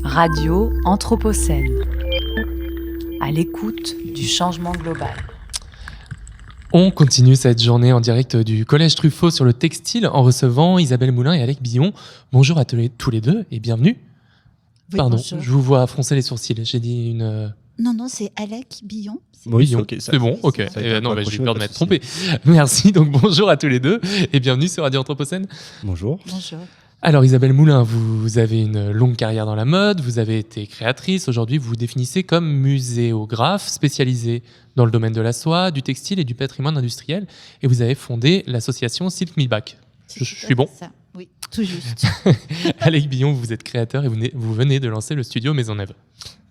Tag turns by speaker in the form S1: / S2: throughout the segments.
S1: Radio Anthropocène, à l'écoute du changement global.
S2: On continue cette journée en direct du Collège Truffaut sur le textile en recevant Isabelle Moulin et Alec Billon. Bonjour à tous les deux et bienvenue.
S3: Oui,
S2: Pardon,
S3: bonjour.
S2: je vous vois froncer les sourcils. J'ai dit une...
S3: Non, c'est Alec Billon.
S2: Oui, Billon.
S4: Okay,
S2: c'est bon, ok. Non, j'ai peur de m'être trompé.
S4: trompé.
S2: Merci, donc bonjour à tous les deux et bienvenue sur Radio Anthropocène.
S4: Bonjour.
S3: Bonjour.
S2: Alors Isabelle Moulin, vous avez une longue carrière dans la mode, vous avez été créatrice, aujourd'hui vous vous définissez comme muséographe spécialisée dans le domaine de la soie, du textile et du patrimoine industriel et vous avez fondé l'association Silk Me Back. Je suis bon?
S3: Ça. Oui, tout juste.
S2: Alec Billon, vous êtes créateur et vous venez de lancer le studio Maisonneuve.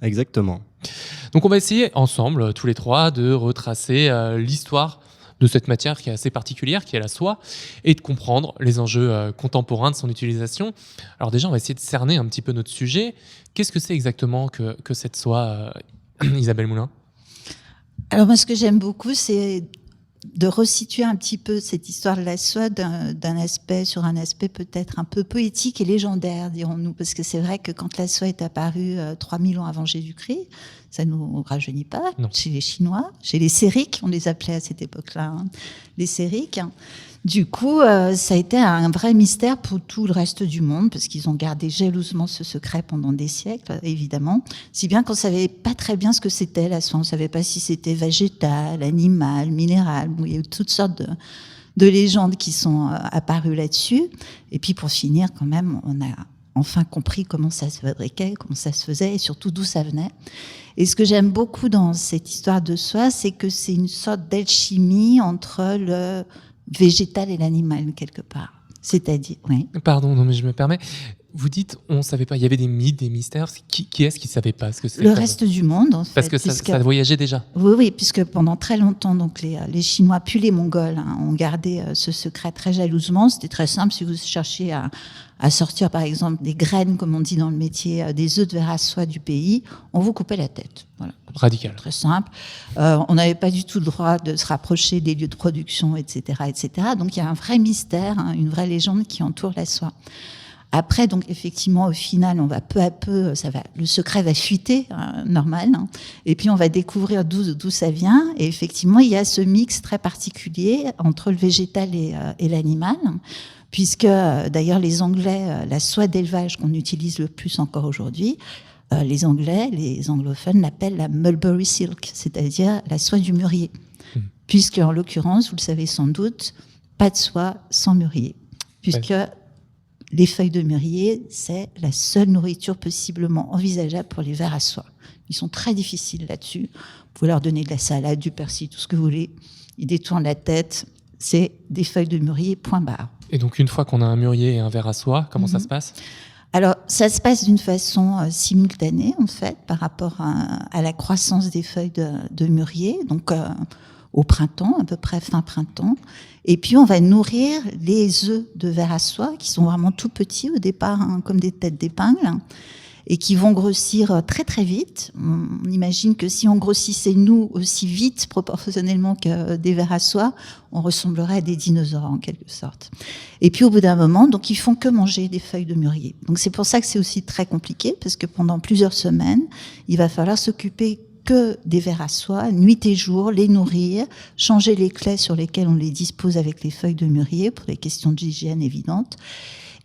S4: Exactement.
S2: Donc on va essayer ensemble, tous les trois, de retracer l'histoire de cette matière qui est assez particulière, qui est la soie, et de comprendre les enjeux contemporains de son utilisation. Alors déjà, on va essayer de cerner un petit peu notre sujet. Qu'est-ce que c'est exactement que cette soie, Isabelle Moulin ?
S3: Alors moi, ce que j'aime beaucoup, c'est de resituer un petit peu cette histoire de la soie sur un aspect peut-être un peu poétique et légendaire, dirons-nous. Parce que c'est vrai que quand la soie est apparue 3000 ans avant Jésus-Christ, ça ne nous rajeunit pas.
S2: Non.
S3: Chez les Chinois, chez les Sériques, on les appelait à cette époque-là, les Sériques. Du coup, ça a été un vrai mystère pour tout le reste du monde, parce qu'ils ont gardé jalousement ce secret pendant des siècles, évidemment. Si bien qu'on savait pas très bien ce que c'était la soie. On savait pas si c'était végétal, animal, minéral. Bon, il y a eu toutes sortes de légendes qui sont apparues là-dessus. Et puis, pour finir, quand même, on a enfin compris comment ça se fabriquait, comment ça se faisait, et surtout d'où ça venait. Et ce que j'aime beaucoup dans cette histoire de soie, c'est que c'est une sorte d'alchimie entre le végétal et l'animal, quelque part. C'est-à-dire, oui.
S2: Pardon, non mais je me permets. Vous dites, on ne savait pas, il y avait des mythes, des mystères. Qui est-ce qui ne savait pas ce que c'était ?
S3: Le reste du monde, en fait.
S2: Parce que ça voyageait déjà.
S3: Oui, puisque pendant très longtemps, donc les Chinois puis les Mongols ont gardé ce secret très jalousement. C'était très simple. Si vous cherchiez à sortir, par exemple, des graines, comme on dit dans le métier, des œufs de verre à soie du pays, on vous coupait la tête. Voilà.
S2: Radical.
S3: Très simple. On n'avait pas du tout le droit de se rapprocher des lieux de production, etc., etc. Donc il y a un vrai mystère, une vraie légende qui entoure la soie. Après, donc effectivement, au final, on va peu à peu, le secret va fuiter, normal, et puis on va découvrir d'où ça vient. Et effectivement, il y a ce mix très particulier entre le végétal et l'animal, puisque d'ailleurs les Anglais, la soie d'élevage qu'on utilise le plus encore aujourd'hui, les anglophones l'appellent la mulberry silk, c'est-à-dire la soie du mûrier, puisque en l'occurrence, vous le savez sans doute, pas de soie sans mûrier, puisque les feuilles de mûrier, c'est la seule nourriture possiblement envisageable pour les vers à soie. Ils sont très difficiles là-dessus. Vous pouvez leur donner de la salade, du persil, tout ce que vous voulez. Ils détournent la tête. C'est des feuilles de mûrier, point barre.
S2: Et donc, une fois qu'on a un mûrier et un ver à soie, comment ça se passe ?
S3: Alors, ça se passe d'une façon simultanée, en fait, par rapport à la croissance des feuilles de mûrier. Donc, au printemps, à peu près fin printemps. Et puis, on va nourrir les œufs de ver à soie, qui sont vraiment tout petits au départ, comme des têtes d'épingle, et qui vont grossir très, très vite. On imagine que si on grossissait, nous, aussi vite, proportionnellement que des vers à soie, on ressemblerait à des dinosaures, en quelque sorte. Et puis, au bout d'un moment, donc, ils font que manger des feuilles de mûrier. Donc, c'est pour ça que c'est aussi très compliqué, parce que pendant plusieurs semaines, il va falloir s'occuper que des vers à soie, nuit et jour, les nourrir, changer les clés sur lesquelles on les dispose avec les feuilles de mûrier pour des questions d'hygiène évidentes.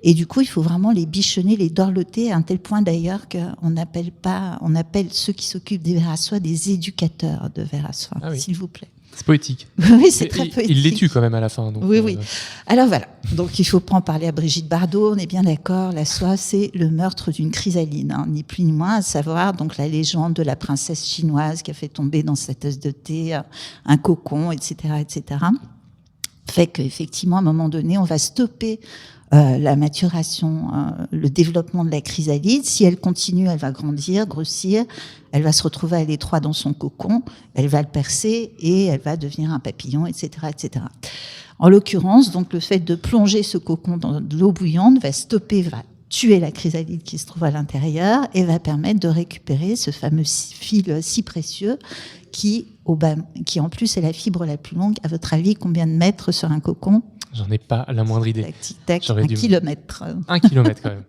S3: Et du coup, il faut vraiment les bichonner, les dorloter, à un tel point d'ailleurs qu'on appelle ceux qui s'occupent des vers à soie des éducateurs de vers à soie, s'il vous plaît.
S2: C'est poétique.
S3: Oui, c'est très poétique.
S2: Il les tue quand même à la fin. Donc,
S3: oui. Alors voilà. Donc il faut pas en parler à Brigitte Bardot. On est bien d'accord. La soie, c'est le meurtre d'une chrysalide, ni plus ni moins. À savoir donc la légende de la princesse chinoise qui a fait tomber dans sa tasse de thé un cocon, etc., etc. Fait qu'effectivement, à un moment donné, on va stopper la maturation, le développement de la chrysalide. Si elle continue, elle va grandir, grossir, elle va se retrouver à l'étroit dans son cocon, elle va le percer et elle va devenir un papillon, etc., etc. En l'occurrence, donc le fait de plonger ce cocon dans de l'eau bouillante va tuer la chrysalide qui se trouve à l'intérieur et va permettre de récupérer ce fameux fil si précieux qui en plus est la fibre la plus longue. À votre avis, combien de mètres sur un cocon ?
S2: J'en ai pas la moindre idée.
S3: Tac, tic, tac,
S2: J'aurais
S3: 1
S2: dû-
S3: kilomètre.
S2: 1 kilomètre quand même.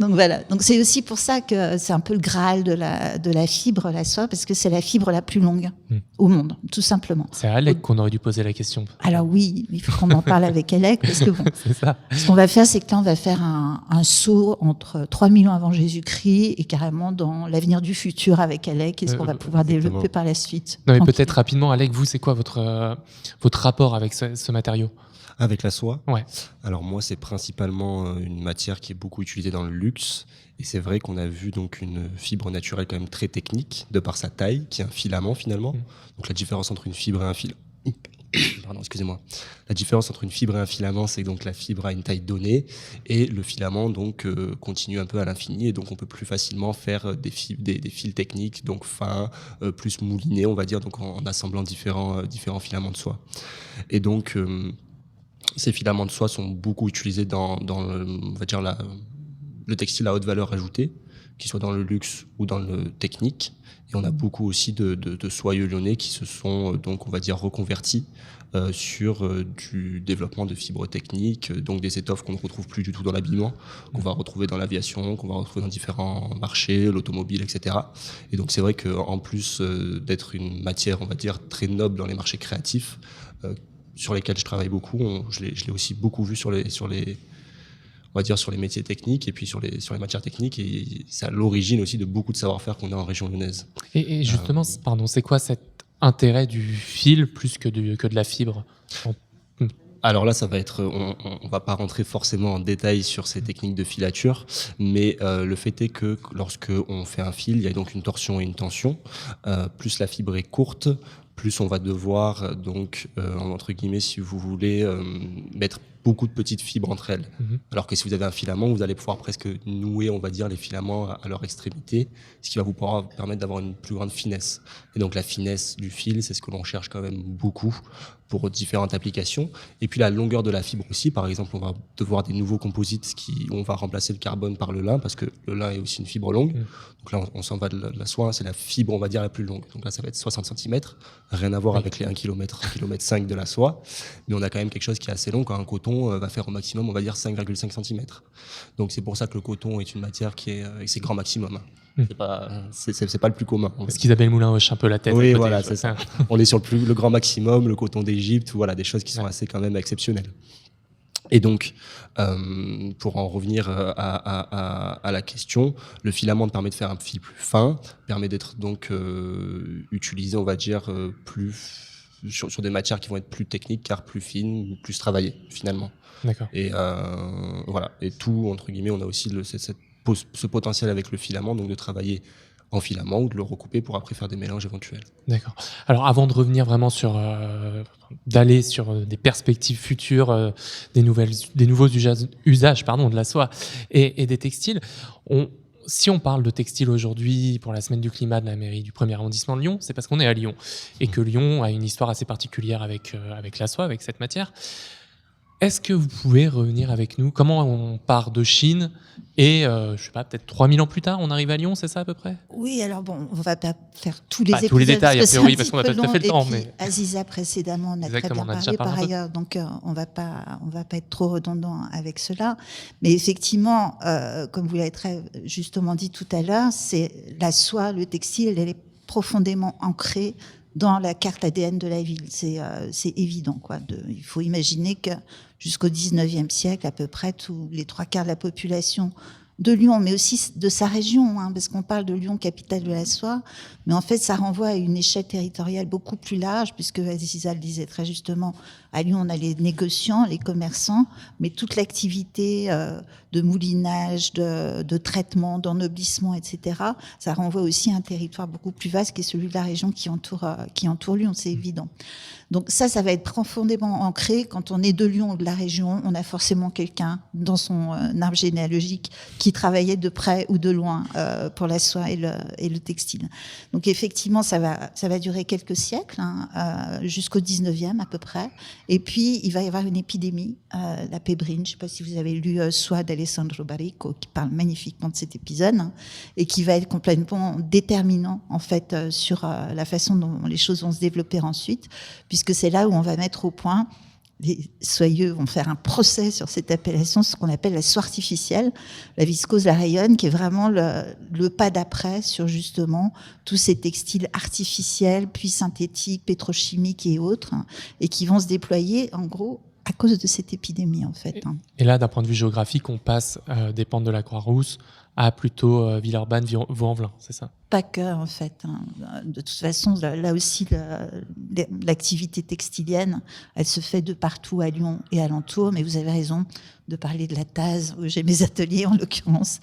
S3: Donc voilà. Donc c'est aussi pour ça que c'est un peu le Graal de la fibre, la soie, parce que c'est la fibre la plus longue au monde, tout simplement.
S2: C'est à Alec qu'on aurait dû poser la question.
S3: Alors oui, il faut qu'on en parle avec Alec, parce que bon,
S2: C'est ça.
S3: ce qu'on va faire, c'est que là, on va faire un saut entre 3000 ans avant Jésus-Christ et carrément dans l'avenir du futur avec Alec, et ce qu'on va pouvoir
S4: exactement.
S3: développer par la suite.
S2: Non, mais
S3: Tranquille.
S2: peut-être rapidement, Alec, vous, c'est quoi votre rapport avec ce matériau?
S4: Avec la soie,
S2: Ouais.
S4: alors moi, c'est principalement une matière qui est beaucoup utilisée dans le luxe. Et c'est vrai qu'on a vu donc une fibre naturelle quand même très technique, de par sa taille, qui est un filament finalement. Donc la différence entre une fibre et un filament... Pardon, excusez-moi. La différence entre une fibre et un filament, c'est que donc la fibre a une taille donnée et le filament donc continue un peu à l'infini, et donc on peut plus facilement faire des fils techniques, donc fins, plus moulinés, on va dire, donc en assemblant différents filaments de soie. Et donc ces filaments de soie sont beaucoup utilisés dans on va dire le textile à haute valeur ajoutée, qu'il soit dans le luxe ou dans le technique. Et on a beaucoup aussi de soyeux lyonnais qui se sont donc, on va dire, reconvertis sur du développement de fibres techniques, donc des étoffes qu'on ne retrouve plus du tout dans l'habillement, qu'on va retrouver dans l'aviation, qu'on va retrouver dans différents marchés, l'automobile, etc. Et donc c'est vrai qu'en plus d'être une matière, on va dire, très noble dans les marchés créatifs, sur lesquels je travaille beaucoup, je l'ai aussi beaucoup vu sur les on va dire sur les métiers techniques et puis sur les matières techniques, et c'est à l'origine aussi de beaucoup de savoir-faire qu'on a en région lyonnaise.
S2: Et justement, pardon, c'est quoi cet intérêt du fil plus que de la fibre?
S4: Alors là, ça va être, on va pas rentrer forcément en détail sur ces techniques de filature, mais le fait est que lorsque on fait un fil, il y a donc une torsion et une tension. Plus la fibre est courte, plus on va devoir donc entre guillemets, si vous voulez, mettre beaucoup de petites fibres entre elles. Alors que si vous avez un filament, vous allez pouvoir presque nouer, on va dire, les filaments à leur extrémité, ce qui va vous pouvoir permettre d'avoir une plus grande finesse. Et donc la finesse du fil, c'est ce que l'on cherche quand même beaucoup pour différentes applications. Et puis la longueur de la fibre aussi. Par exemple, on va devoir des nouveaux composites où on va remplacer le carbone par le lin, parce que le lin est aussi une fibre longue. Donc là, on s'en va de la soie, c'est la fibre, on va dire, la plus longue. Donc là, ça va être 60 cm. Rien à voir avec les 1 km, 1,5 km de la soie. Mais on a quand même quelque chose qui est assez long, quand un coton va faire au maximum, on va dire, 5,5 cm. Donc c'est pour ça que le coton est une matière qui est avec ses grands maximums. C'est pas le plus commun.
S2: Parce qu'Isabelle Moulin hoche un peu la tête.
S4: Oui,
S2: à côté,
S4: voilà, c'est ça. On est sur le grand maximum, le coton d'Égypte, voilà, des choses qui sont assez quand même exceptionnelles. Et donc, pour en revenir à la question, le filament permet de faire un fil plus fin, permet d'être donc utilisé, on va dire, sur des matières qui vont être plus techniques, car plus fines, plus travaillées, finalement.
S2: D'accord.
S4: Et voilà. Et tout, entre guillemets, on a aussi ce potentiel avec le filament, donc de travailler en filament ou de le recouper pour après faire des mélanges éventuels.
S2: D'accord. Alors avant de revenir vraiment d'aller sur des perspectives futures, des nouveaux usages de la soie et des textiles, si on parle de textile aujourd'hui pour la semaine du climat de la mairie du 1er arrondissement de Lyon, c'est parce qu'on est à Lyon et que Lyon a une histoire assez particulière avec la soie, avec cette matière. Est-ce que vous pouvez revenir avec nous? Comment on part de Chine et, je sais pas, peut-être 3000 ans plus tard, on arrive à Lyon, c'est ça à peu près?
S3: Oui, alors bon, on va pas faire tous les épisodes.
S2: Tous les détails, a priori, parce qu'on n'a pas
S3: c'est un
S2: tout à fait
S3: petit
S2: le
S3: peu
S2: temps.
S3: long.
S2: Mais...
S3: Et puis, Aziza, précédemment, on a très
S2: Exactement,
S3: bien
S2: on a déjà
S3: parlé par
S2: parlé un peu.
S3: ailleurs, donc on va pas être trop redondant avec cela. Mais effectivement, comme vous l'avez très justement dit tout à l'heure, c'est la soie, le textile, elle est profondément ancrée dans la carte ADN de la ville. C'est évident, quoi. Il faut imaginer que jusqu'au 19e siècle, à peu près, tous les 3/4 de la population de Lyon, mais aussi de sa région, parce qu'on parle de Lyon, capitale de la soie, mais en fait, ça renvoie à une échelle territoriale beaucoup plus large, puisque Aziza le disait très justement, à Lyon, on a les négociants, les commerçants, mais toute l'activité de moulinage, de traitement, d'ennoblissement, etc., ça renvoie aussi à un territoire beaucoup plus vaste qui est celui de la région qui entoure Lyon, c'est évident. Donc ça va être profondément ancré. Quand on est de Lyon ou de la région, on a forcément quelqu'un dans son arbre généalogique qui travaillait de près ou de loin pour la soie et le textile. Donc effectivement, ça va durer quelques siècles, jusqu'au 19e à peu près. Et puis, il va y avoir une épidémie, la pébrine. Je ne sais pas si vous avez lu Soie d'Alessandro Baricco, qui parle magnifiquement de cet épisode, et qui va être complètement déterminant, en fait, sur la façon dont les choses vont se développer ensuite, puisque c'est là où on va mettre au point les soyeux vont faire un procès sur cette appellation, ce qu'on appelle la soie artificielle, la viscose, la rayonne, qui est vraiment le pas d'après sur justement tous ces textiles artificiels, puis synthétiques, pétrochimiques et autres, et qui vont se déployer en gros à cause de cette épidémie en fait.
S2: Et là, d'un point de vue géographique, on passe des pentes de la Croix-Rousse à plutôt Villeurbanne, Vaux-en-Velin, c'est ça?
S3: Pas que, en fait. De toute façon, là aussi, l'activité textilienne, elle se fait de partout à Lyon et alentour. Mais vous avez raison de parler de la TASE, où j'ai mes ateliers en l'occurrence,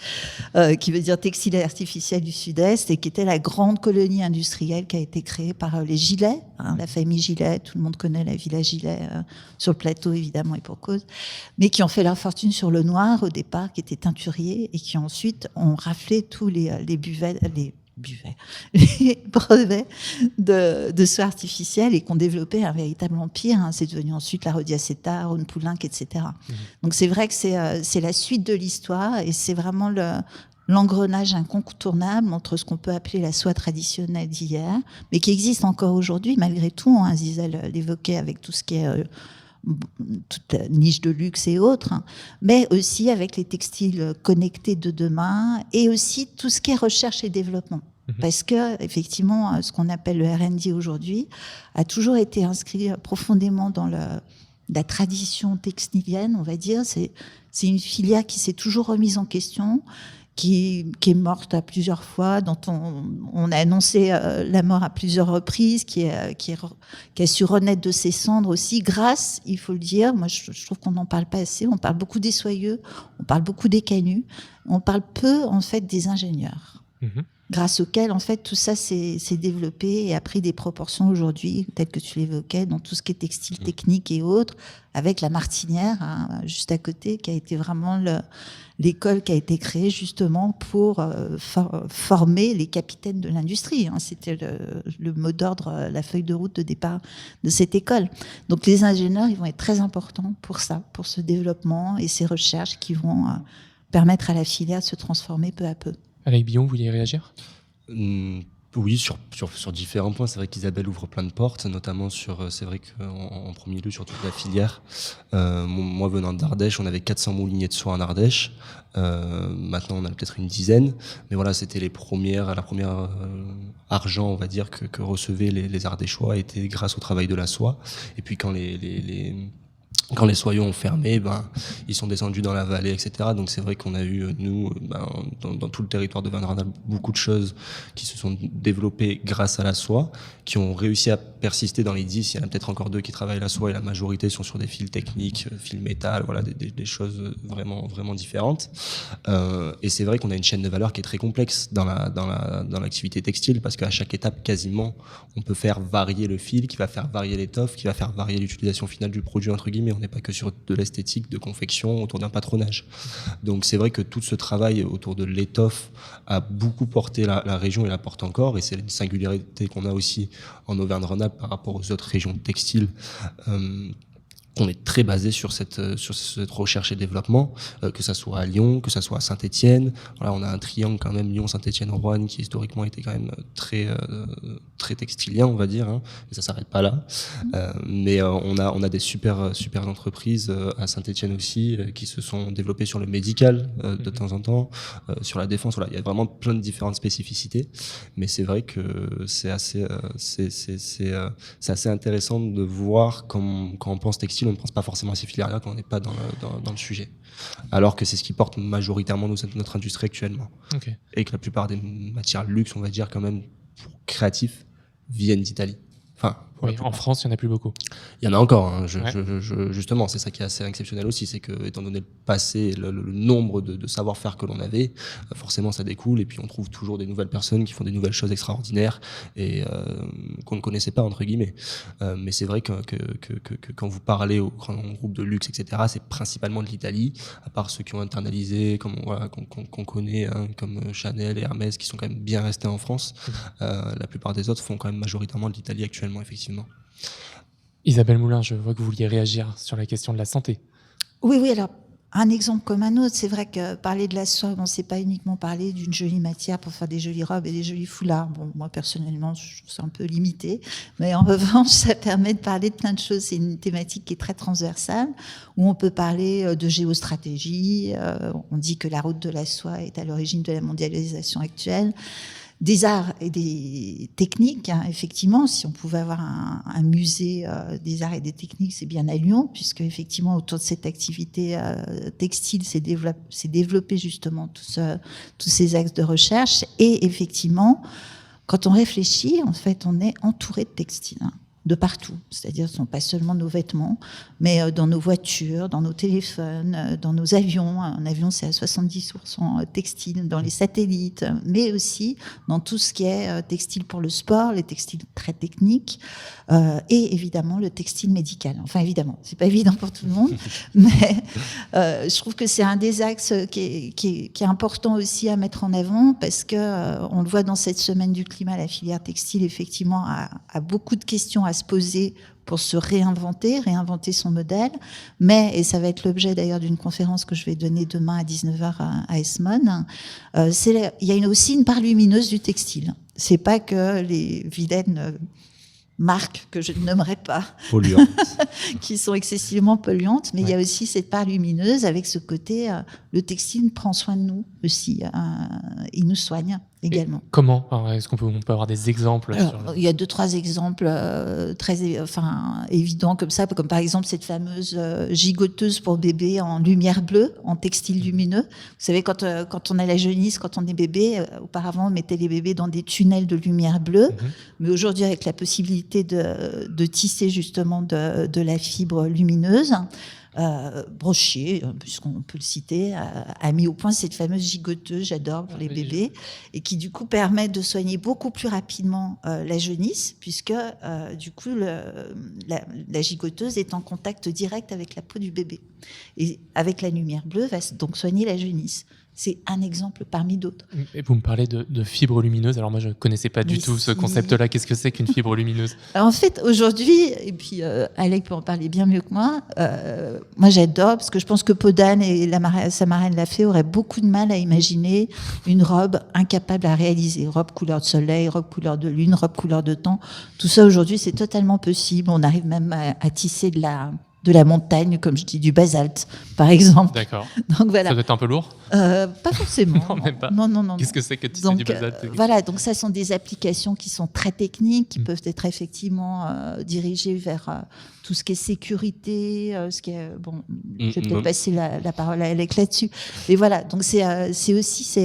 S3: qui veut dire textile artificiel du Sud-Est, et qui était la grande colonie industrielle qui a été créée par les Gillet, la famille Gillet. Tout le monde connaît la villa Gillet sur le plateau, évidemment, et pour cause. Mais qui ont fait leur fortune sur le noir au départ, qui étaient teinturiers, et qui ensuite ont raflé tous les brevets de soie artificielle et qui ont développé un véritable empire. C'est devenu ensuite la Rodiaceta, Rhône Poulenc, etc. Donc c'est vrai que c'est la suite de l'histoire et c'est vraiment l'engrenage incontournable entre ce qu'on peut appeler la soie traditionnelle d'hier, mais qui existe encore aujourd'hui malgré tout. Zizel l'évoquait avec tout ce qui est toute la niche de luxe et autres, mais aussi avec les textiles connectés de demain et aussi tout ce qui est recherche et développement. Parce que, effectivement, ce qu'on appelle le R&D aujourd'hui a toujours été inscrit profondément dans la tradition textilienne, on va dire. C'est une filière qui s'est toujours remise en question, qui est morte à plusieurs fois, dont on a annoncé la mort à plusieurs reprises, qui a su renaître de ses cendres aussi, grâce, il faut le dire, moi je trouve qu'on n'en parle pas assez, on parle beaucoup des soyeux, on parle beaucoup des canuts, on parle peu en fait des ingénieurs, grâce auxquels en fait tout ça s'est développé et a pris des proportions aujourd'hui, telles que tu l'évoquais, dans tout ce qui est textile technique et autres, avec la Martinière, juste à côté, qui a été vraiment l'école qui a été créée justement pour former les capitaines de l'industrie. C'était le mot d'ordre, la feuille de route de départ de cette école. Donc les ingénieurs, ils vont être très importants pour ça, pour ce développement et ces recherches qui vont permettre à la filière de se transformer peu à peu.
S2: Alain Billon, vous vouliez réagir ?
S4: Oui, sur différents points. C'est vrai qu'Isabelle ouvre plein de portes, notamment c'est vrai qu'en premier lieu, sur toute la filière. Moi, venant d'Ardèche, on avait 400 mouliniers de soie en Ardèche. Maintenant, on a peut-être une dizaine. Mais voilà, c'était la première argent, on va dire, que recevaient les Ardéchois, était grâce au travail de la soie. Et puis, quand les soyeux ont fermé, ils sont descendus dans la vallée, etc. Donc c'est vrai qu'on a eu, nous, dans tout le territoire de Vallonne-Rhénal, beaucoup de choses qui se sont développées grâce à la soie, qui ont réussi à persister dans les 10. Il y en a peut-être encore 2 qui travaillent la soie et la majorité sont sur des fils techniques, fils métal, voilà, des choses vraiment, vraiment différentes. Et c'est vrai qu'on a une chaîne de valeur qui est très complexe dans l'activité textile, parce qu'à chaque étape, quasiment, on peut faire varier le fil, qui va faire varier l'étoffe, qui va faire varier l'utilisation finale du produit, entre guillemets. On n'est pas que sur de l'esthétique, de confection, autour d'un patronage. Donc c'est vrai que tout ce travail autour de l'étoffe a beaucoup porté la région et la porte encore, et c'est une singularité qu'on a aussi en Auvergne-Rhône-Alpes par rapport aux autres régions textiles. On est très basé sur cette recherche et développement, que ça soit à Lyon, que ça soit à Saint-Étienne. Voilà, on a un triangle quand même, Lyon, Saint-Étienne, Roanne, qui historiquement était quand même très textilien, on va dire, hein, et ça s'arrête pas là. Mais on a des super entreprises à Saint-Étienne aussi, qui se sont développées sur le médical de temps en temps, sur la défense. Voilà, il y a vraiment plein de différentes spécificités, mais c'est vrai que c'est assez intéressant de voir quand on pense textile, on ne pense pas forcément à ces filières-là quand on n'est pas dans le sujet. Alors que c'est ce qui porte majoritairement notre industrie actuellement.
S2: Okay. Et
S4: que la plupart des matières luxe, on va dire quand même, pour créatifs, viennent d'Italie. Enfin,
S2: oui, en France, il n'y en a plus beaucoup.
S4: Il y en a encore. Hein. Justement, c'est ça qui est assez exceptionnel aussi, c'est que, étant donné le passé, le nombre de savoir-faire que l'on avait, forcément, ça découle. Et puis, on trouve toujours des nouvelles personnes qui font des nouvelles choses extraordinaires et qu'on ne connaissait pas, entre guillemets. Mais c'est vrai que quand vous parlez aux grands groupes de luxe, etc., c'est principalement de l'Italie, à part ceux qui ont internalisé, qu'on connaît, hein, comme Chanel et Hermès, qui sont quand même bien restés en France. La plupart des autres font quand même majoritairement de l'Italie actuellement, effectivement.
S2: Isabelle Moulin, je vois que vous vouliez réagir sur la question de la santé.
S3: Oui, alors un exemple comme un autre. C'est vrai que parler de la soie, bon, c'est pas uniquement parler d'une jolie matière pour faire des jolies robes et des jolis foulards. Bon, moi, personnellement, je trouve ça un peu limité. Mais en revanche, ça permet de parler de plein de choses. C'est une thématique qui est très transversale, où on peut parler de géostratégie. On dit que la route de la soie est à l'origine de la mondialisation actuelle. Des arts et des techniques, hein, effectivement. Si on pouvait avoir un musée des arts et des techniques, c'est bien à Lyon, puisque effectivement autour de cette activité textile s'est développé justement tous ces axes de recherche. Et effectivement, quand on réfléchit, en fait, on est entouré de textiles, hein, de partout. C'est-à-dire, ce ne sont pas seulement nos vêtements, mais dans nos voitures, dans nos téléphones, dans nos avions. Un avion, c'est à 70% textile, dans les satellites, mais aussi dans tout ce qui est textile pour le sport, les textiles très techniques, et évidemment le textile médical. Enfin, évidemment, c'est pas évident pour tout le monde, mais je trouve que c'est un des axes qui est important aussi à mettre en avant, parce que on le voit dans cette semaine du climat, la filière textile, effectivement, a beaucoup de questions à se poser pour se réinventer son modèle. Mais, et ça va être l'objet d'ailleurs d'une conférence que je vais donner demain à 19h à Esmone, il y a aussi une part lumineuse du textile. C'est pas que les vilaines marques que je ne nommerai pas,
S4: polluantes,
S3: qui sont excessivement polluantes, mais il y a aussi cette part lumineuse avec ce côté, le textile prend soin de nous aussi, il nous soigne également.
S2: Et comment? Est-ce qu'on peut avoir des exemples?
S3: Il y a 2-3 exemples très évidents comme ça, comme par exemple cette fameuse gigoteuse pour bébé en lumière bleue, en textile lumineux. Vous savez, quand on a la jaunisse, quand on est bébé, auparavant on mettait les bébés dans des tunnels de lumière bleue, mais aujourd'hui avec la possibilité de tisser justement de la fibre lumineuse, Brochier, puisqu'on peut le citer, a mis au point cette fameuse gigoteuse, j'adore, pour les bébés, et qui du coup permet de soigner beaucoup plus rapidement la jaunisse, puisque du coup la gigoteuse est en contact direct avec la peau du bébé, et avec la lumière bleue va donc soigner la jaunisse. C'est un exemple parmi d'autres.
S2: Et vous me parlez de fibres lumineuses. Alors moi, je ne connaissais pas du tout ce concept-là. Qu'est-ce que c'est qu'une fibre lumineuse?
S3: Alors, en fait, aujourd'hui, et puis Alec peut en parler bien mieux que moi, moi j'adore, parce que je pense que Podane et sa marraine l'a fait, auraient beaucoup de mal à imaginer une robe incapable à réaliser. Robe couleur de soleil, robe couleur de lune, robe couleur de temps. Tout ça, aujourd'hui, c'est totalement possible. On arrive même à tisser de la montagne, comme je dis, du basalte, par exemple.
S2: D'accord.
S3: Donc voilà.
S2: Ça doit être un peu lourd?
S3: Pas forcément.
S2: Non, même pas.
S3: Non.
S2: Qu'est-ce que c'est que tisser du basalte?
S3: Voilà, donc ça sont des applications qui sont très techniques, qui peuvent être effectivement dirigées vers tout ce qui est sécurité, ce qui est je vais peut-être passer la parole à Alec là-dessus. Mais voilà, donc c'est aussi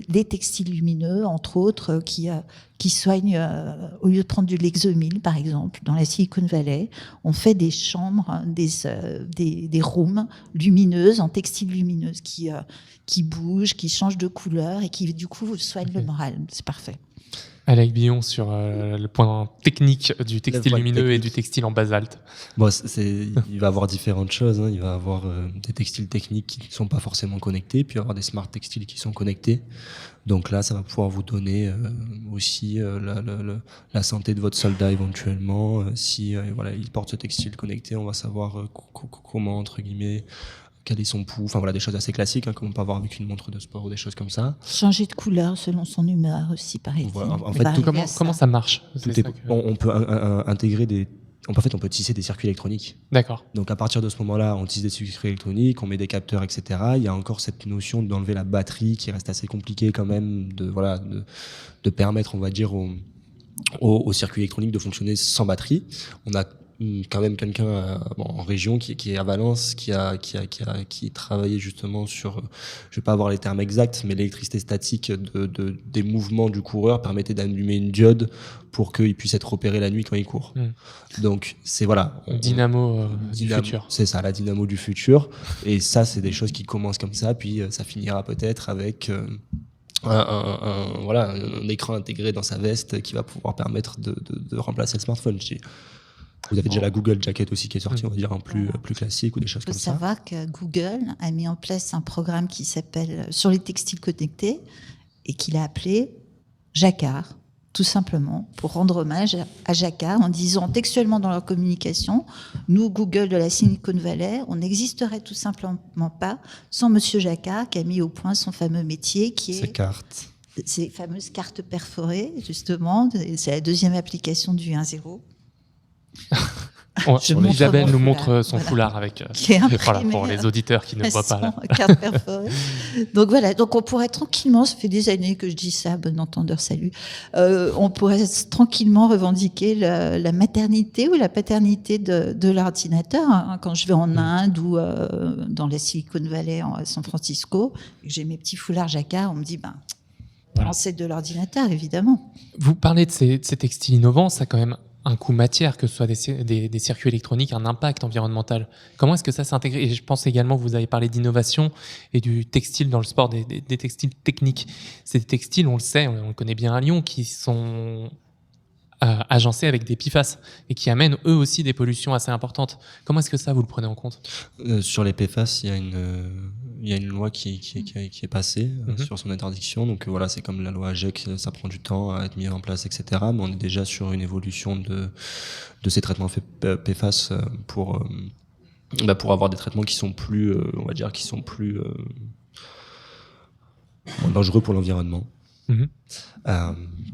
S3: des textiles lumineux, entre autres, qui soignent, au lieu de prendre du Lexomil, par exemple, dans la Silicon Valley, on fait des chambres, des rooms lumineuses, en textile lumineuse, qui bougent, qui changent de couleur et qui, du coup, soignent le moral. C'est parfait.
S2: Alec Billon sur le point technique du textile lumineux et du textile en basalte.
S4: Bon, il va y avoir différentes choses. Hein. Il va y avoir des textiles techniques qui ne sont pas forcément connectés, puis il va y avoir des smart textiles qui sont connectés. Donc là, ça va pouvoir vous donner aussi la santé de votre soldat éventuellement. Si il porte ce textile connecté, on va savoir comment, entre guillemets, quel est son pouls, enfin voilà, des choses assez classiques, hein, comme on peut avoir avec une montre de sport ou des choses comme ça.
S3: Changer de couleur selon son humeur aussi, pareil.
S4: Voilà, en fait,
S2: comment ça marche?
S4: On peut intégrer on peut tisser des circuits électroniques.
S2: D'accord.
S4: Donc à partir de ce moment-là, on tisse des circuits électroniques, on met des capteurs, etc. Il y a encore cette notion d'enlever la batterie qui reste assez compliquée quand même, de permettre, on va dire, aux circuits électroniques de fonctionner sans batterie. On a quand même quelqu'un en région qui est à Valence, qui travaillait justement sur, je vais pas avoir les termes exacts, mais l'électricité statique des mouvements du coureur permettait d'allumer une diode pour qu'il puisse être repéré la nuit quand il court. Donc c'est
S2: dynamo du futur.
S4: C'est ça, la dynamo du futur. Et ça, c'est des choses qui commencent comme ça, puis ça finira peut-être avec un écran intégré dans sa veste qui va pouvoir permettre de remplacer le smartphone. Vous avez déjà la Google Jacket aussi qui est sortie, on va dire, en plus classique ou des choses comme ça.
S3: Il faut savoir que Google a mis en place un programme qui s'appelle sur les textiles connectés et qu'il a appelé Jacquard. tout simplement, pour rendre hommage à Jacquard en disant textuellement dans leur communication, nous, Google de la Silicon Valley, on n'existerait tout simplement pas sans Monsieur Jacquard qui a mis au point son fameux métier qui est...
S4: Ces cartes.
S3: Ces fameuses cartes perforées, justement. C'est la deuxième application du 1.0.
S2: Isabelle nous montre son foulard avec pour les auditeurs qui ne voient pas là.
S3: Carte perforée. Donc voilà, donc on pourrait tranquillement, ça fait des années que je dis ça, bon entendeur, salut, on pourrait tranquillement revendiquer la maternité ou la paternité de l'ordinateur. Hein. Quand je vais en Inde ou dans la Silicon Valley, à San Francisco, et que j'ai mes petits foulards Jacquard, on me dit, ancêtre de l'ordinateur, évidemment.
S2: Vous parlez de ces textiles innovants, ça a quand même un coût matière, que ce soit des circuits électroniques, un impact environnemental. Comment est-ce que ça s'intègre ? Et je pense également, vous avez parlé d'innovation et du textile dans le sport, des textiles techniques. Ces textiles, on le sait, on le connaît bien à Lyon, qui sont agencés avec des PFAS et qui amènent eux aussi des pollutions assez importantes. Comment est-ce que ça, vous le prenez en compte ?
S4: Sur les PFAS, il y a une loi qui est passée sur son interdiction. Donc voilà, c'est comme la loi AGEC, ça prend du temps à être mis en place, etc. Mais on est déjà sur une évolution de ces traitements PFAS pour avoir des traitements qui sont plus, on va dire, qui sont plus dangereux pour l'environnement.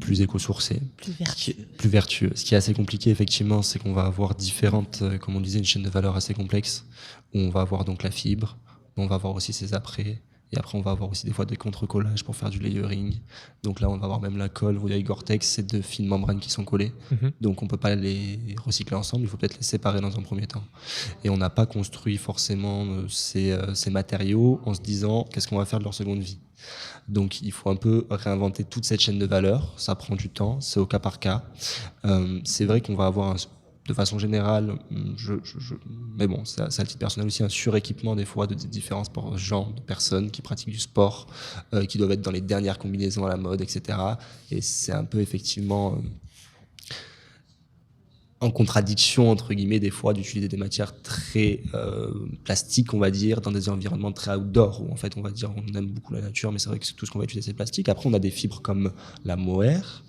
S4: Plus éco-sourcés, plus vertueux. Ce qui est assez compliqué, effectivement, c'est qu'on va avoir différentes, comme on disait, une chaîne de valeur assez complexe, où on va avoir donc la fibre, mais on va avoir aussi ses apprêts, et après on va avoir aussi des fois des contre-collages pour faire du layering. Donc là, on va avoir même la colle. Vous voyez, Gore-Tex, c'est de fines membranes qui sont collées, donc on peut pas les recycler ensemble, il faut peut-être les séparer dans un premier temps. Et on n'a pas construit forcément ces matériaux en se disant qu'est-ce qu'on va faire de leur seconde vie. Donc il faut un peu réinventer toute cette chaîne de valeur, ça prend du temps, c'est au cas par cas. C'est vrai qu'on va avoir de façon générale, mais bon, c'est à titre personnel aussi, un suréquipement des fois de différents genres de personnes qui pratiquent du sport, qui doivent être dans les dernières combinaisons à la mode, etc. Et c'est un peu effectivement en contradiction, entre guillemets, des fois, d'utiliser des matières très plastiques, on va dire, dans des environnements très outdoor, où en fait, on va dire, on aime beaucoup la nature, mais c'est vrai que tout ce qu'on va utiliser, c'est plastique. Après, on a des fibres comme la mohair,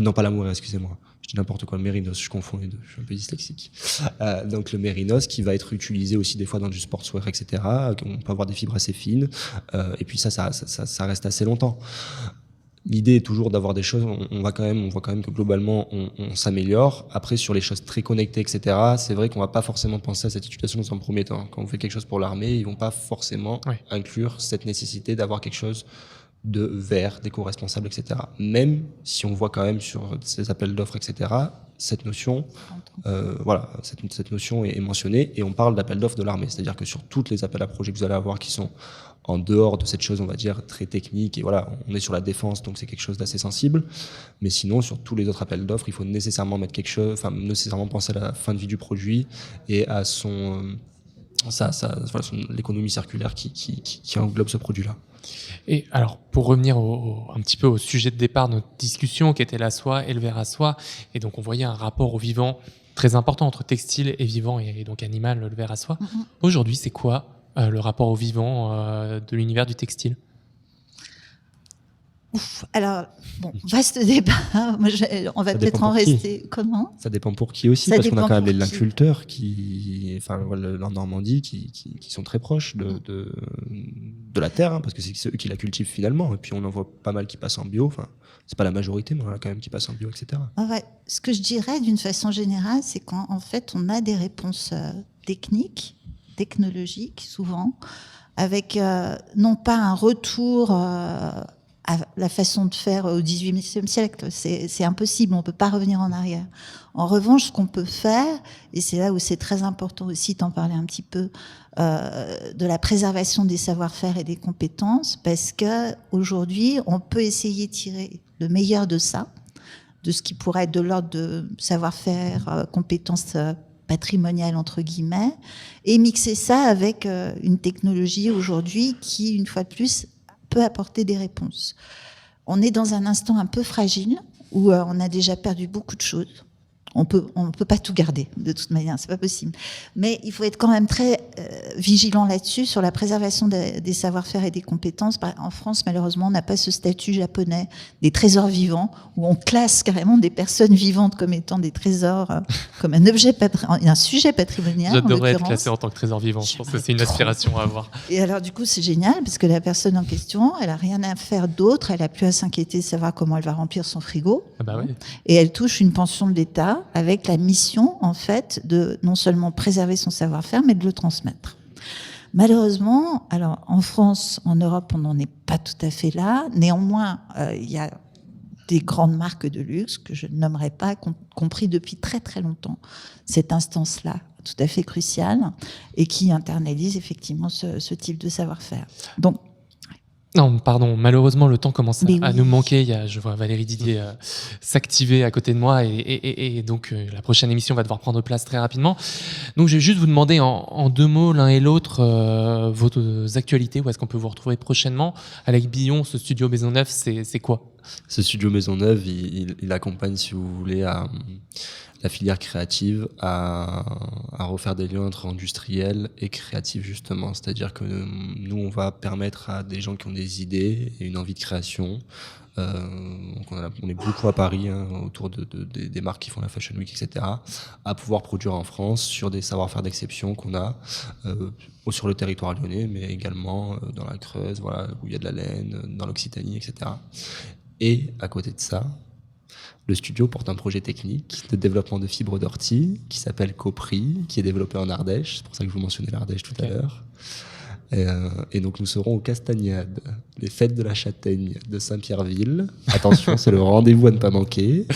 S4: non, pas la mohair, excusez-moi, je dis n'importe quoi, le mérinos, je confonds les deux, je suis un peu dyslexique. Donc le mérinos qui va être utilisé aussi des fois dans du sportswear, etc. On peut avoir des fibres assez fines, et puis ça reste assez longtemps. L'idée est toujours d'avoir des choses, on voit quand même que globalement on s'améliore. Après, sur les choses très connectées, etc., c'est vrai qu'on va pas forcément penser à cette utilisation dans un premier temps. Quand on fait quelque chose pour l'armée, ils vont pas forcément inclure cette nécessité d'avoir quelque chose de vert, d'éco-responsable, etc. Même si on voit quand même sur ces appels d'offres, etc., cette notion, cette notion est mentionnée, et on parle d'appels d'offres de l'armée. C'est-à-dire que sur toutes les appels à projets que vous allez avoir qui sont en dehors de cette chose, on va dire, très technique, et voilà, on est sur la défense, donc c'est quelque chose d'assez sensible. Mais sinon, sur tous les autres appels d'offres, il faut nécessairement mettre quelque chose, enfin, nécessairement penser à la fin de vie du produit et à l'économie circulaire qui englobe ce produit-là.
S2: Et alors, pour revenir un petit peu au sujet de départ de notre discussion, qui était la soie et le verre à soie, et donc on voyait un rapport au vivant très important entre textile et vivant, et donc animal, le verre à soie. Aujourd'hui, c'est quoi le rapport au vivant de l'univers du textile?
S3: Alors, bon, vaste débat. On va peut-être en rester. Comment ?
S4: Ça dépend pour qui aussi, parce qu'on a quand même les linculteurs en Normandie, qui sont très proches de la terre, hein, parce que c'est eux qui la cultivent finalement. Et puis on en voit pas mal qui passent en bio. Enfin, c'est pas la majorité, mais on en a quand même qui passent en bio, etc.
S3: Ouais. Ce que je dirais d'une façon générale, c'est qu'en fait, on a des réponses technologiques, souvent, avec non pas un retour à la façon de faire au XVIIIe siècle. C'est impossible, on ne peut pas revenir en arrière. En revanche, ce qu'on peut faire, et c'est là où c'est très important aussi d'en parler un petit peu, de la préservation des savoir-faire et des compétences, parce qu'aujourd'hui, on peut essayer de tirer le meilleur de ça, de ce qui pourrait être de l'ordre de savoir-faire, compétences patrimoniales, entre guillemets, et mixer ça avec une technologie aujourd'hui qui, une fois de plus, peut apporter des réponses. On est dans un instant un peu fragile où on a déjà perdu beaucoup de choses. On peut pas tout garder, de toute manière, c'est pas possible. Mais il faut être quand même très vigilant là-dessus, sur la préservation des savoir-faire et des compétences. En France, malheureusement, on n'a pas ce statut japonais des trésors vivants, où on classe carrément des personnes vivantes comme étant des trésors, comme un sujet patrimonial.
S2: Je devrais être classé en tant que trésor vivant. Je pense que c'est une aspiration à avoir.
S3: Et alors, du coup, c'est génial, parce que la personne en question, elle a rien à faire d'autre, elle a plus à s'inquiéter de savoir comment elle va remplir son frigo.
S2: Ah bah ouais.
S3: Et elle touche une pension de l'État avec la mission, en fait, de non seulement préserver son savoir-faire, mais de le transmettre. Malheureusement, alors en France, en Europe, on n'en est pas tout à fait là. Néanmoins, il y a des grandes marques de luxe que je ne nommerai pas, compris depuis très très longtemps cette instance-là, tout à fait cruciale, et qui internalisent effectivement ce type de savoir-faire. Donc,
S2: non, pardon, malheureusement, le temps commence à nous manquer. Je vois Valérie Didier s'activer à côté de moi et donc la prochaine émission va devoir prendre place très rapidement. Donc, je vais juste vous demander en 2 mots, l'un et l'autre, vos actualités, où est-ce qu'on peut vous retrouver prochainement. Alec Billon, ce studio Maisonneuve, c'est quoi ?
S4: Ce studio Maisonneuve, il accompagne, si vous voulez, à la filière créative à refaire des liens entre industriels et créatifs, justement. C'est-à-dire que nous, on va permettre à des gens qui ont des idées et une envie de création. Donc on est beaucoup à Paris, autour des marques qui font la Fashion Week, etc., à pouvoir produire en France sur des savoir-faire d'exception qu'on a sur le territoire lyonnais, mais également dans la Creuse, voilà, où il y a de la laine, dans l'Occitanie, etc. Et à côté de ça, le studio porte un projet technique de développement de fibres d'ortie qui s'appelle Copri, qui est développé en Ardèche. C'est pour ça que je vous mentionnais l'Ardèche tout à l'heure. Et donc nous serons aux Castagnades, les fêtes de la châtaigne de Saint-Pierreville. Attention, c'est le rendez-vous à ne pas manquer.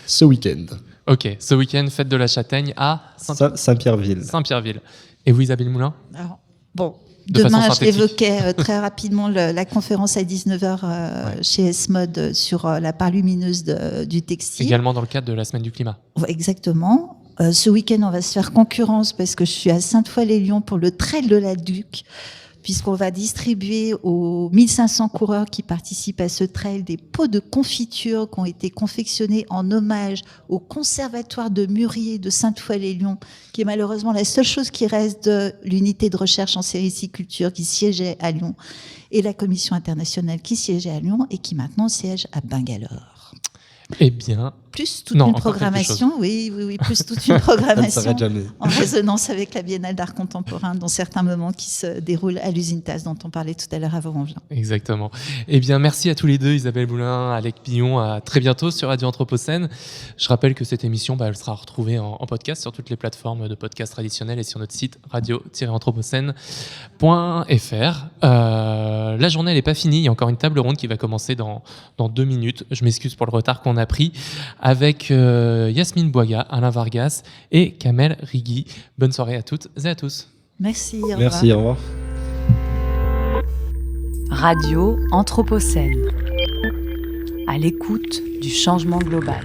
S4: Ce week-end.
S2: Ok, ce week-end, fête de la châtaigne à
S4: Saint-Pierreville.
S2: Saint-Pierreville. Et vous, Isabelle Moulin ?
S3: alors, bon.
S2: De façon
S3: Demain, je
S2: synthétique.
S3: l'évoquais très rapidement, la conférence à 19h chez S-Mode sur la part lumineuse du textile.
S2: Également dans le cadre de la Semaine du Climat.
S3: Exactement. Ce week-end, on va se faire concurrence parce que je suis à Sainte-Foy-les-Lyons pour le Trail de la Duc, puisqu'on va distribuer aux 1500 coureurs qui participent à ce trail des pots de confiture qui ont été confectionnés en hommage au Conservatoire de Mûrier de Sainte-Foy-les-Lyons, qui est malheureusement la seule chose qui reste de l'unité de recherche en sériciculture qui siégeait à Lyon, et la commission internationale qui siégeait à Lyon et qui maintenant siège à Bangalore.
S2: Eh bien,
S3: Plus toute une programmation, oui, plus toute une programmation en résonance avec la Biennale d'art contemporain dans certains moments qui se déroulent à l'usine TAS dont on parlait tout à l'heure avant Angers.
S2: Exactement. Eh bien, merci à tous les deux, Isabelle Moulin, Alec Billon. À très bientôt sur Radio Anthropocène. Je rappelle que cette émission, elle sera retrouvée en podcast sur toutes les plateformes de podcasts traditionnelles et sur notre site radio-anthropocène.fr. La journée, elle n'est pas finie. Il y a encore une table ronde qui va commencer dans 2 minutes. Je m'excuse pour le retard qu'on a pris, avec Yasmine Boiga, Alain Vargas et Kamel Rigui. Bonne soirée à toutes et à tous.
S3: Merci, au revoir.
S4: Merci, au revoir.
S1: Radio Anthropocène. À l'écoute du changement global.